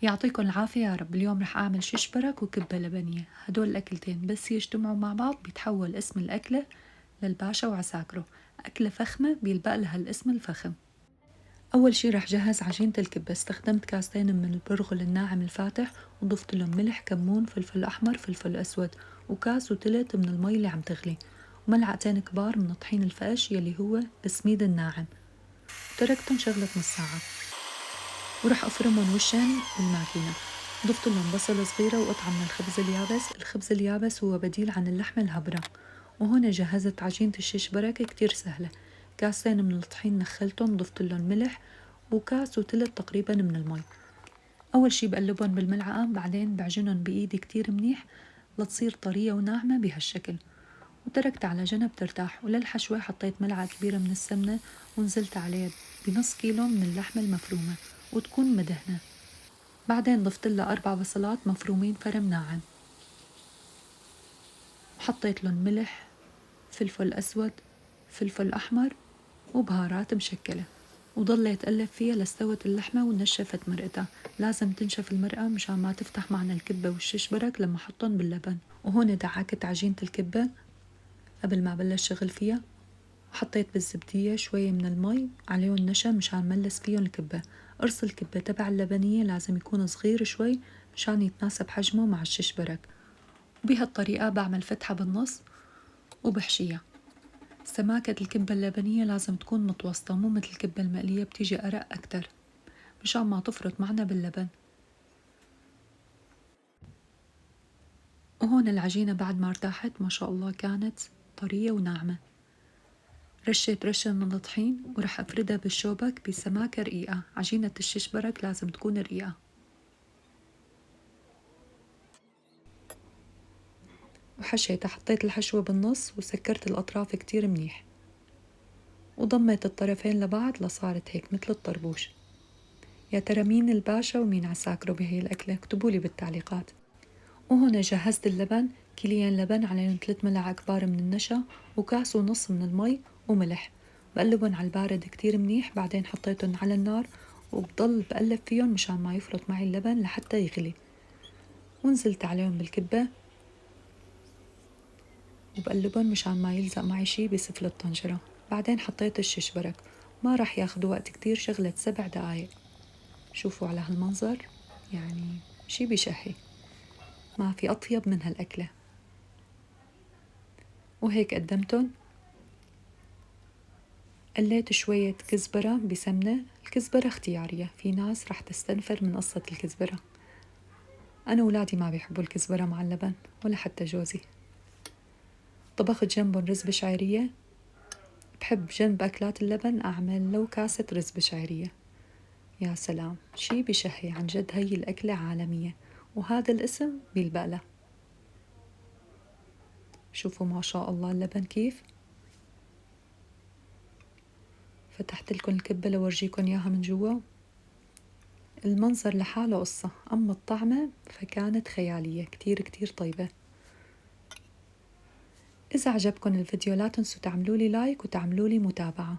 يعطيكم العافية يا رب. اليوم رح أعمل شيش برك وكبة لبنية. هدول الأكلتين بس يجتمعوا مع بعض بيتحول اسم الأكلة للباشا وعساكره. أكلة فخمة بيلبق لها الاسم الفخم. أول شي رح جهز عجينة الكبة. استخدمت كاستين من البرغل الناعم الفاتح وضفت لهم ملح، كمون، فلفل أحمر، فلفل أسود، وكاس وتلت من المي اللي عم تغلي، وملعقتين كبار من طحين الفقش يلي هو السميد الناعم. تركتهم شغلة نص ساعة ورح أفرمهم وشين بالماكينة. ضفت لهم بصلة صغيرة وقطعة من الخبز اليابس. الخبز اليابس هو بديل عن اللحم الهبرة. وهون جهزت عجينة الشيش بركة كتير سهلة. كاسين من الطحين نخلتهم، ضفت لهم ملح، وكاس وتلت تقريبا من المي. أول شي بقلبهم بالملعقة، بعدين بعجنهم بإيدي كتير منيح لتصير طرية وناعمة بهالشكل، وتركتها على جنب ترتاح. وللحشوة حطيت ملعقة كبيرة من السمنة ونزلت عليه بنص كيلو من اللحمة المفرومة وتكون مدهنة. بعدين ضفت لها 4 بصلات مفرومين فرم ناعم، وحطيت لهم ملح، فلفل أسود، فلفل أحمر، وبهارات مشكلة. وضليت أقلب فيها لاستوت اللحمة ونشفت مرقتها. لازم تنشف المرقة مشان ما تفتح معنا الكبة والشيش برك لما حطهم باللبن. وهون دعكت عجينة الكبة قبل ما بلش شغل فيها، وحطيت بالزبدية شوية من المي عليهم نشا مشان ملس فيهم الكبة. قرص الكبة تبع اللبنية لازم يكون صغير شوي مشان يتناسب حجمه مع الشيش برك. وبهالطريقة بعمل فتحة بالنص وبحشيها. سماكة الكبة اللبنية لازم تكون متوسطة، مو مثل الكبة المقلية بتيجي أرق أكتر مشان ما تفرط معنا باللبن. وهون العجينة بعد ما ارتاحت ما شاء الله كانت طرية وناعمة. رشيت رشة من الطحين ورح أفردها بالشوبك بسماكة رقيقة. عجينة الشيش برك لازم تكون رقيقة. وحشيتها، حطيت الحشوة بالنص وسكرت الأطراف كتير منيح، وضميت الطرفين لبعض لصارت هيك مثل الطربوش. يا ترى مين الباشا ومين عساكره بهي الأكلة؟ اكتبولي بالتعليقات. وهنا جهزت اللبن، كيلين لبن عليهم 3 ملعقة كبار من النشا وكاس ونص من المي وملح. بقلبهم على البارد كتير منيح. بعدين حطيتهم على النار وبضل بقلب فيهم مشان ما يفرط معي اللبن لحتى يغلي. ونزلت عليهم بالكبة وبقلبهم مشان ما يلزق معي شي بسفل الطنجرة. بعدين حطيت الشيش برك. ما راح ياخدوا وقت كتير، شغلة 7 دقايق. شوفوا على هالمنظر، يعني شي بشهي، ما في أطيب من هالأكلة. وهيك قدمتن. قليت شوية كزبرة بسمنة. الكزبرة اختيارية، في ناس رح تستنفر من قصة الكزبرة. أنا ولادي ما بيحبوا الكزبرة مع اللبن ولا حتى جوزي. طبخت جنبهم رز بشعيرية. بحب جنب أكلات اللبن أعمل لو كاسة رز بشعيرية. يا سلام، شي بشهي عن جد. هي الأكلة عالمية وهذا الاسم بيلبقلها. شوفوا ما شاء الله اللبن كيف. فتحت لكم الكبة لورجيكم إياها من جوا. المنظر لحاله قصة، أما الطعمة فكانت خيالية كتير كتير طيبة. إذا عجبكم الفيديو لا تنسوا تعملولي لايك وتعملولي متابعة.